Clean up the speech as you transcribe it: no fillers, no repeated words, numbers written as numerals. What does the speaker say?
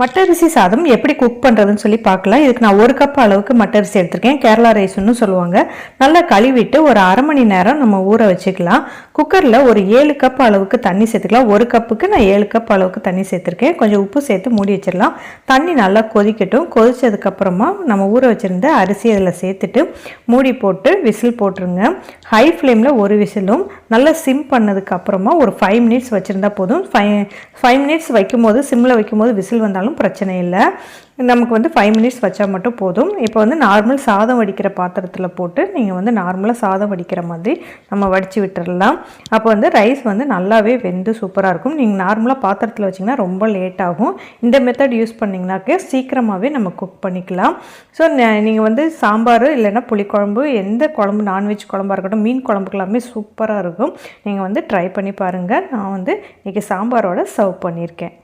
மட்டரிசி சாதம் எப்படி குக் பண்ணுறதுன்னு சொல்லி பார்க்கலாம். இதுக்கு நான் 1 கப் அளவுக்கு மட்டரிசி எடுத்திருக்கேன். கேரளா ரைஸ்ன்னு சொல்லுவாங்க. நல்லா கழுவிட்டு ஒரு அரை மணி நேரம் நம்ம ஊற வச்சுக்கலாம். குக்கரில் ஒரு 7 கப் அளவுக்கு தண்ணி சேர்த்துக்கலாம். 1 கப்புக்கு நான் 7 கப் அளவுக்கு தண்ணி சேர்த்துருக்கேன். கொஞ்சம் உப்பு சேர்த்து மூடி வச்சிடலாம். தண்ணி நல்லா கொதிக்கட்டும். கொதிச்சதுக்கப்புறமா நம்ம ஊற வச்சுருந்த அரிசி அதில் சேர்த்துட்டு மூடி போட்டு விசில் போட்டுருங்க. ஹை ஃப்ளேமில் ஒரு விசிலும் நல்லா சிம் பண்ணதுக்கப்புறமா ஒரு 5 மினிட்ஸ் வச்சுருந்தா போதும். 5 மினிட்ஸ் வைக்கும்போது சிம்மில் வைக்கும்போது விசில் வந்தாலும் பிரச்சனை இல்லை. நமக்கு 5 மினிட்ஸ் வச்சா மட்டும் போதும். இப்போ நார்மல் சாதம் வடிக்கிற பாத்திரத்தில் போட்டு நீங்கள் நார்மலாக சாதம் வடிக்கிற மாதிரி நம்ம வடித்து விட்டுடலாம். அப்போ ரைஸ் நல்லாவே வெந்து சூப்பராக இருக்கும். நீங்கள் நார்மலாக பாத்திரத்தில் வச்சிங்கன்னா ரொம்ப லேட் ஆகும். இந்த மெத்தட் யூஸ் பண்ணிங்கனாக்க சீக்கிரமாகவே நம்ம குக் பண்ணிக்கலாம். ஸோ நீங்கள் சாம்பார் இல்லைன்னா புளிக்குழம்பு, எந்த குழம்பு நான்வெஜ் குழம்பாக இருக்கட்டும், மீன் குழம்புக்கெல்லாமே சூப்பராக இருக்கும். நீங்கள் ட்ரை பண்ணி பாருங்கள். நான் இன்றைக்கி சாம்பாரோட சர்வ் பண்ணியிருக்கேன்.